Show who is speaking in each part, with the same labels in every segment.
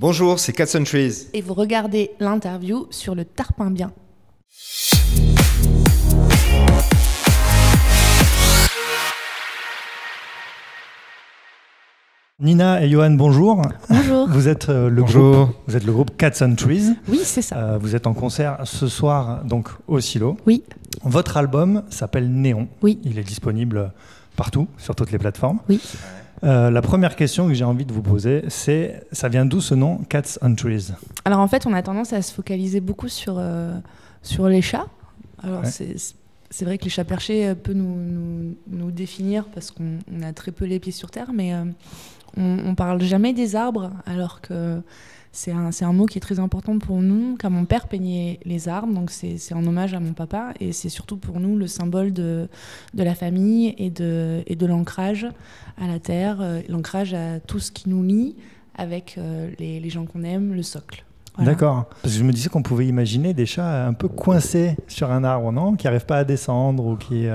Speaker 1: Bonjour, c'est Cats and Trees.
Speaker 2: Et vous regardez l'interview sur le Tarpin Bien.
Speaker 3: Nina et Johan, bonjour.
Speaker 2: Bonjour.
Speaker 3: Vous êtes le groupe Cats and Trees.
Speaker 2: Oui, c'est ça.
Speaker 3: Vous êtes en concert ce soir donc au Silo.
Speaker 2: Oui.
Speaker 3: Votre album s'appelle Néon.
Speaker 2: Oui.
Speaker 3: Il est disponible partout, sur toutes les plateformes.
Speaker 2: Oui.
Speaker 3: La première question que j'ai envie de vous poser, c'est ça vient d'où ce nom Cats and Trees?
Speaker 2: Alors en fait, on a tendance à se focaliser beaucoup sur les chats. Alors
Speaker 3: ouais.
Speaker 2: C'est vrai que les chats perchés peut nous définir parce qu'on a très peu les pieds sur terre, mais on parle jamais des arbres, alors que c'est un mot qui est très important pour nous, car mon père peignait les arbres, donc c'est en hommage à mon papa, et c'est surtout pour nous le symbole de la famille et de l'ancrage à la terre, l'ancrage à tout ce qui nous lie avec les gens qu'on aime, le socle. Voilà.
Speaker 3: D'accord. Parce que je me disais qu'on pouvait imaginer des chats un peu coincés sur un arbre, non? Qui n'arrivent pas à descendre ou qui...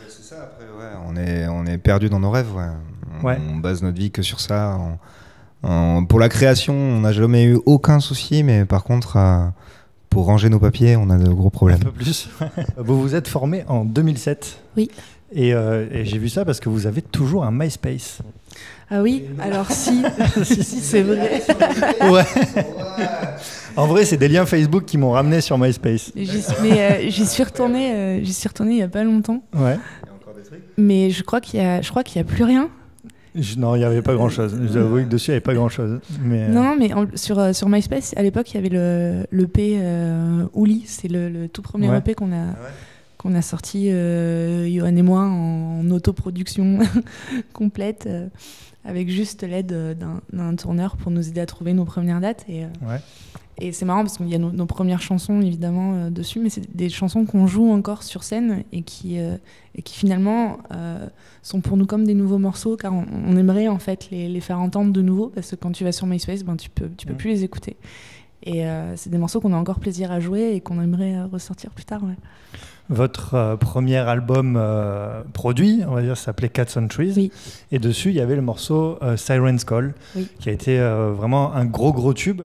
Speaker 1: C'est ça, après, ouais, on est perdu dans nos rêves. Ouais. On base notre vie que sur ça. Pour la création, on n'a jamais eu aucun souci, mais par contre, pour ranger nos papiers, on a de gros problèmes.
Speaker 3: Un peu plus. Vous vous êtes formé en 2007.
Speaker 2: Oui.
Speaker 3: Et j'ai vu ça parce que vous avez toujours un MySpace.
Speaker 2: Ah oui, alors si, c'est vrai.
Speaker 3: Ouais. En vrai, c'est des liens Facebook qui m'ont ramené sur MySpace.
Speaker 2: Mais j'y suis retournée il y a pas longtemps.
Speaker 3: Ouais.
Speaker 2: Mais je crois qu'il y a plus rien.
Speaker 3: Non, il n'y avait pas grand-chose. J'avoue que dessus, il n'y avait pas grand-chose. Mais
Speaker 2: Non, mais sur MySpace, à l'époque, il y avait l'EP Ouli. C'est le tout premier EP qu'on a sorti, Johan et moi, en autoproduction complète, avec juste l'aide d'un tourneur pour nous aider à trouver nos premières dates. Et c'est marrant parce qu'il y a nos premières chansons, évidemment, dessus, mais c'est des chansons qu'on joue encore sur scène et qui finalement sont pour nous comme des nouveaux morceaux, car on aimerait en fait les faire entendre de nouveau, parce que quand tu vas sur MySpace, tu peux plus les écouter. Et c'est des morceaux qu'on a encore plaisir à jouer et qu'on aimerait ressortir plus tard. Ouais.
Speaker 3: Votre premier album produit, on va dire, s'appelait Cats and Trees.
Speaker 2: Oui.
Speaker 3: Et dessus, il y avait le morceau Siren's Call, qui a été vraiment un gros tube.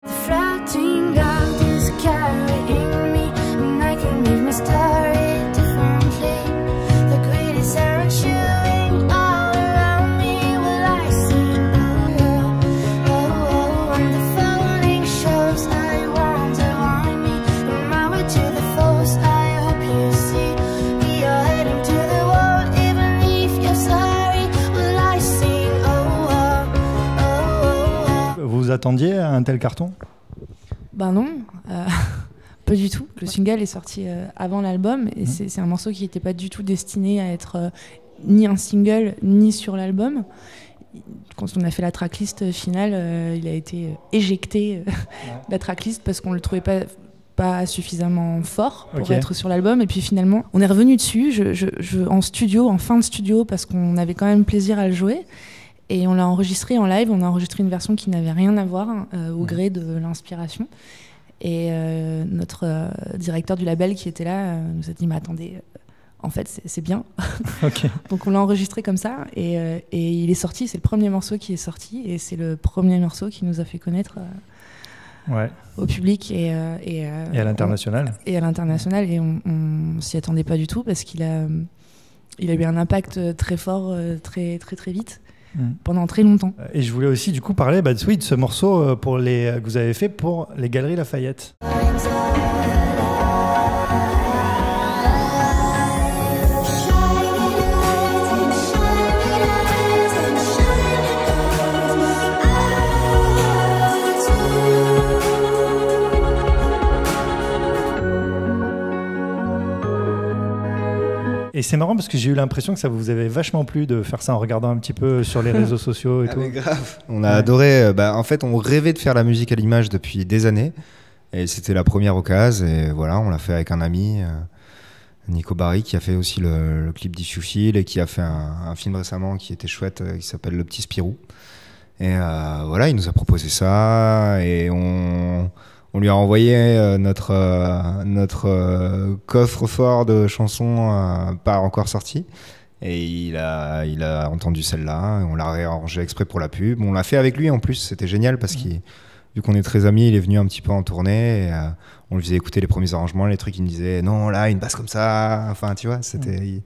Speaker 3: Vous attendiez un tel carton?
Speaker 2: Ben non, pas du tout. Le single est sorti avant l'album et c'est un morceau qui n'était pas du tout destiné à être ni un single ni sur l'album. Quand on a fait la tracklist finale, il a été éjecté de la tracklist parce qu'on ne le trouvait pas suffisamment fort pour être sur l'album. Et puis finalement, on est revenu dessus en fin de studio, parce qu'on avait quand même plaisir à le jouer. Et on l'a enregistré en live. On a enregistré une version qui n'avait rien à voir au gré de l'inspiration. Et notre directeur du label qui était là nous a dit « Mais attendez, en fait, c'est bien. » Donc on l'a enregistré comme ça. Et il est sorti. C'est le premier morceau qui est sorti. Et c'est le premier morceau qui nous a fait connaître au public et
Speaker 3: à l'international.
Speaker 2: Et à l'international. Et on s'y attendait pas du tout, parce qu'il a eu un impact très fort, très vite. Pendant très longtemps.
Speaker 3: Et je voulais aussi du coup parler de ce morceau que vous avez fait pour les Galeries Lafayette. Et c'est marrant parce que j'ai eu l'impression que ça vous avait vachement plu de faire ça en regardant un petit peu sur les réseaux sociaux et tout.
Speaker 1: Mais grave. On a adoré. En fait, on rêvait de faire la musique à l'image depuis des années. Et c'était la première occasion. Et voilà, on l'a fait avec un ami, Nico Barry, qui a fait aussi le clip d'If You Feel et qui a fait un film récemment qui était chouette, qui s'appelle Le Petit Spirou. Et voilà, il nous a proposé ça. Et on lui a envoyé notre coffre-fort de chansons pas encore sorties. Et il a entendu celle-là. On l'a réarrangée exprès pour la pub. On l'a fait avec lui en plus. C'était génial parce qu'il vu qu'on est très amis, il est venu un petit peu en tournée. Et, on lui faisait écouter les premiers arrangements, les trucs, il me disait non, là, une basse comme ça. Enfin, tu vois, c'était.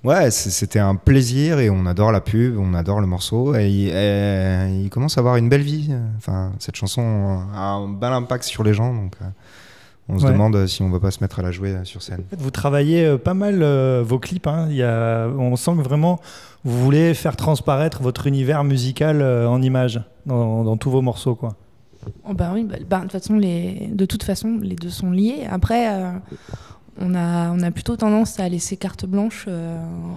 Speaker 1: Ouais, c'était un plaisir et on adore la pub, on adore le morceau et il commence à avoir une belle vie. Enfin, cette chanson a un bel impact sur les gens, donc on se demande si on ne va pas se mettre à la jouer sur scène.
Speaker 3: En fait, vous travaillez pas mal vos clips, hein. On sent que vraiment vous voulez faire transparaître votre univers musical en images dans tous vos morceaux, quoi.
Speaker 2: Oh bah oui, de toute façon, les deux sont liés. Après, on a plutôt tendance à laisser carte blanche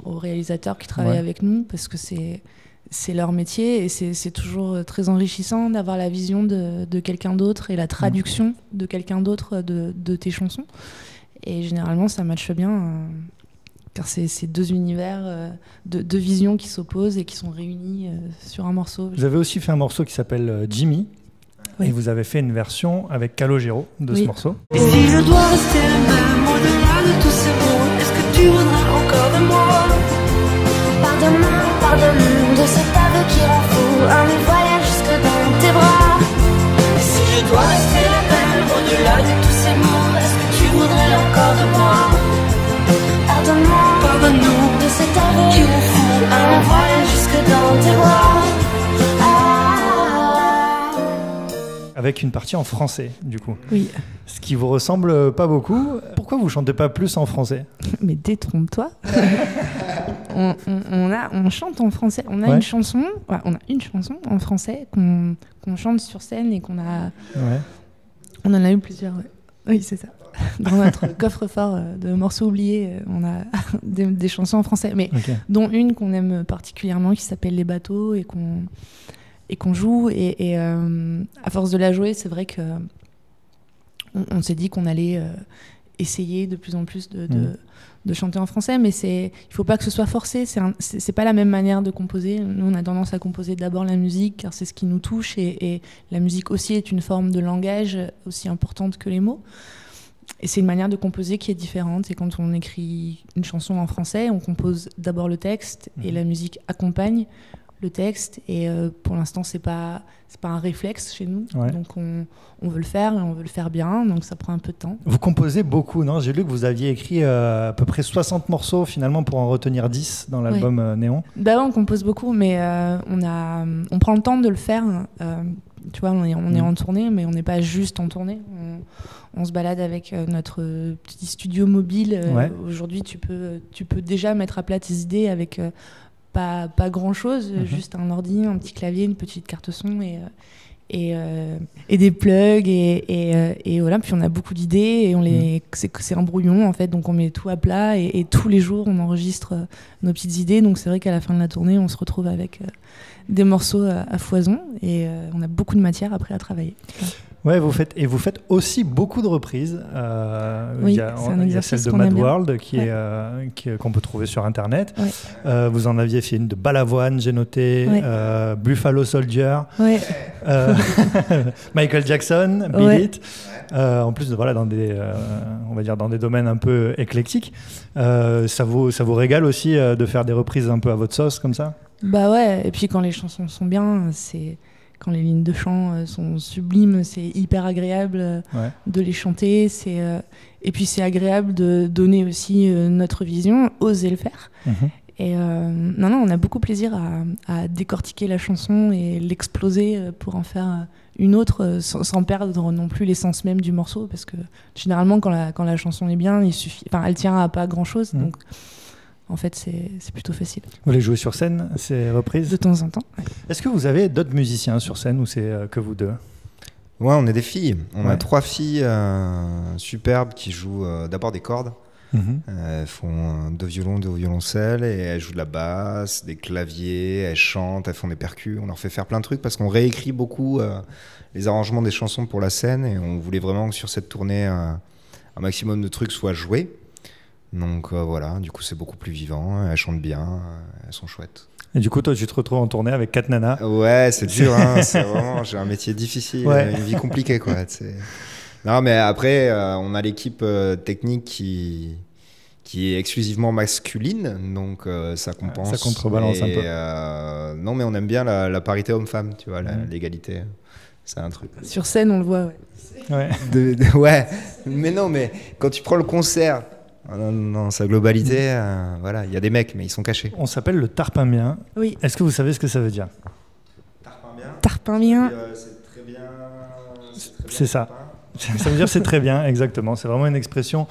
Speaker 2: aux réalisateurs qui travaillent avec nous, parce que c'est leur métier et c'est toujours très enrichissant d'avoir la vision de quelqu'un d'autre et la traduction de quelqu'un d'autre de tes chansons. Et généralement, ça matche bien, car c'est deux univers, deux visions qui s'opposent et qui sont réunies sur un morceau.
Speaker 3: Vous avez aussi fait un morceau qui s'appelle Jimmy. Oui. Et vous avez fait une version avec Calogero de ce morceau.
Speaker 4: Et si je dois rester le même au-delà de tous ces mots, est-ce que tu voudrais encore de moi? Pardonne de cet aveu qui rend fou, un voyage jusque dans tes bras. Et si je dois rester la même au-delà de tous ces mots, est-ce que tu voudrais encore de moi? Pardonne-nous de cet aveu qui rend fou, un voyage jusque dans tes bras.
Speaker 3: Avec une partie en français, du coup.
Speaker 2: Oui.
Speaker 3: Ce qui vous ressemble pas beaucoup. Pourquoi vous chantez pas plus en français?
Speaker 2: Mais détrompe-toi. on chante en français. On a une chanson en français qu'on chante sur scène et qu'on a. Ouais. On en a eu plusieurs. Ouais. Oui, c'est ça. Dans notre coffre-fort de morceaux oubliés, on a des chansons en français, mais dont une qu'on aime particulièrement qui s'appelle Les Bateaux et qu'on joue et à force de la jouer, c'est vrai que on s'est dit qu'on allait essayer de plus en plus de chanter en français, mais il faut pas que ce soit forcé. C'est pas la même manière de composer. Nous, on a tendance à composer d'abord la musique, car c'est ce qui nous touche, et la musique aussi est une forme de langage aussi importante que les mots. Et c'est une manière de composer qui est différente. Et quand on écrit une chanson en français, on compose d'abord le texte et la musique accompagne le texte, et pour l'instant c'est pas un réflexe chez nous, donc on veut le faire et on veut le faire bien, donc ça prend un peu de temps.
Speaker 3: Vous composez beaucoup, non? J'ai lu que vous aviez écrit à peu près 60 morceaux finalement pour en retenir 10 dans l'album Néon.
Speaker 2: Bah ouais, on compose beaucoup, mais on prend le temps de le faire. Tu vois, on est en tournée, mais on n'est pas juste en tournée. On se balade avec notre petit studio mobile. Aujourd'hui, tu peux déjà mettre à plat tes idées avec pas grand chose, juste un ordi, un petit clavier, une petite carte son et des plugs et voilà. Puis on a beaucoup d'idées et c'est un brouillon en fait, donc on met tout à plat et tous les jours on enregistre nos petites idées. Donc c'est vrai qu'à la fin de la tournée, on se retrouve avec des morceaux à foison et on a beaucoup de matière après à travailler.
Speaker 3: Ouais, vous faites aussi beaucoup de reprises.
Speaker 2: Oui,
Speaker 3: il y a celle de Mad World qu'on peut trouver sur Internet. Ouais. Vous en aviez fait une de Balavoine, j'ai noté, Buffalo Soldier, Michael Jackson, Beat It. En plus, dans on va dire dans des domaines un peu éclectiques. Ça vous régale aussi de faire des reprises un peu à votre sauce comme ça?
Speaker 2: Bah ouais, et puis quand les chansons sont bien, quand les lignes de chant sont sublimes, c'est hyper agréable de les chanter. Et puis c'est agréable de donner aussi notre vision, oser le faire. Et on a beaucoup plaisir à décortiquer la chanson et l'exploser pour en faire une autre sans perdre non plus l'essence même du morceau. Parce que généralement, quand la chanson est bien, elle tient à pas grand-chose. Donc en fait, c'est plutôt facile.
Speaker 3: Vous les jouez sur scène, ces reprises?
Speaker 2: De temps en temps. Ouais.
Speaker 3: Est-ce que vous avez d'autres musiciens sur scène ou c'est que vous deux?
Speaker 1: Ouais, on est des filles. On a 3 filles superbes qui jouent d'abord des cordes. Elles font 2 violons, 2 violoncelles et elles jouent de la basse, des claviers, elles chantent, elles font des percus. On leur fait faire plein de trucs parce qu'on réécrit beaucoup les arrangements des chansons pour la scène et on voulait vraiment que sur cette tournée, un maximum de trucs soient joués. Donc voilà, du coup c'est beaucoup plus vivant, elles chantent bien, elles sont chouettes.
Speaker 3: Et du coup toi tu te retrouves en tournée avec 4 nanas? Ouais,
Speaker 1: c'est dur, hein, c'est vraiment, j'ai un métier difficile, une vie compliquée quoi. Non mais après on a l'équipe technique qui est exclusivement masculine, donc ça compense.
Speaker 3: Ça contrebalance un peu.
Speaker 1: Non mais on aime bien la parité homme-femme, tu vois, l'égalité. C'est un truc.
Speaker 2: Sur scène, on le voit, ouais.
Speaker 3: Ouais.
Speaker 1: Ouais, mais non, mais quand tu prends le concert dans sa globalité, voilà, il y a des mecs, mais ils sont cachés.
Speaker 3: On s'appelle le Tarpimbien.
Speaker 2: Oui.
Speaker 3: Est-ce que vous savez ce que ça veut dire?
Speaker 2: Tarpimbien.
Speaker 1: C'est très bien.
Speaker 3: C'est ça. Ça veut dire c'est très bien, exactement. C'est vraiment une expression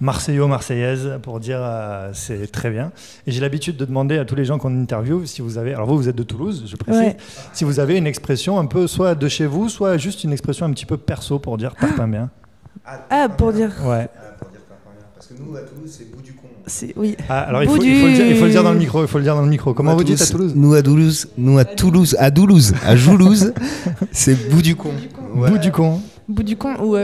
Speaker 3: marseillo-marseillaise pour dire c'est très bien. Et j'ai l'habitude de demander à tous les gens qu'on interviewe si vous avez, alors vous êtes de Toulouse, je précise,
Speaker 2: Ouais.
Speaker 3: si vous avez une expression un peu soit de chez vous, soit juste une expression un petit peu perso pour dire Tarpimbien.
Speaker 2: Ah, pour dire.
Speaker 3: Ouais.
Speaker 1: Parce que nous, à Toulouse, c'est bout du con.
Speaker 2: Oui.
Speaker 3: Ah, alors il
Speaker 2: Bout
Speaker 3: faut le dire dans le micro. Il faut le dire dans le micro. Comment vous dites à Toulouse?
Speaker 1: Nous à Toulouse, à Joulouse, c'est bout du con. Ouais.
Speaker 3: Bout du con.
Speaker 2: Bout du con, ou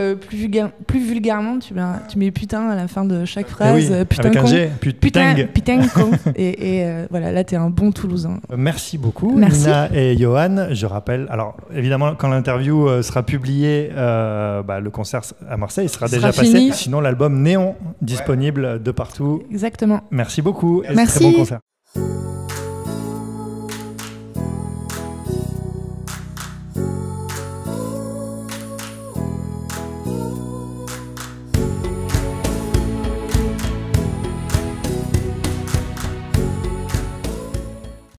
Speaker 2: plus vulgairement, tu mets putain à la fin de chaque phrase.
Speaker 3: Eh oui,
Speaker 2: Putain
Speaker 3: avec un
Speaker 2: con.
Speaker 3: G. Putain.
Speaker 2: Putain con. Et voilà, là, t'es un bon Toulousain.
Speaker 3: Merci beaucoup,
Speaker 2: Merci.
Speaker 3: Nina et Johan. Je rappelle, alors évidemment, quand l'interview sera publiée, le concert à Marseille sera déjà passé.
Speaker 2: fini.
Speaker 3: Sinon, l'album Néon, disponible de partout.
Speaker 2: Exactement.
Speaker 3: Merci beaucoup et
Speaker 2: Merci.
Speaker 3: très bon concert.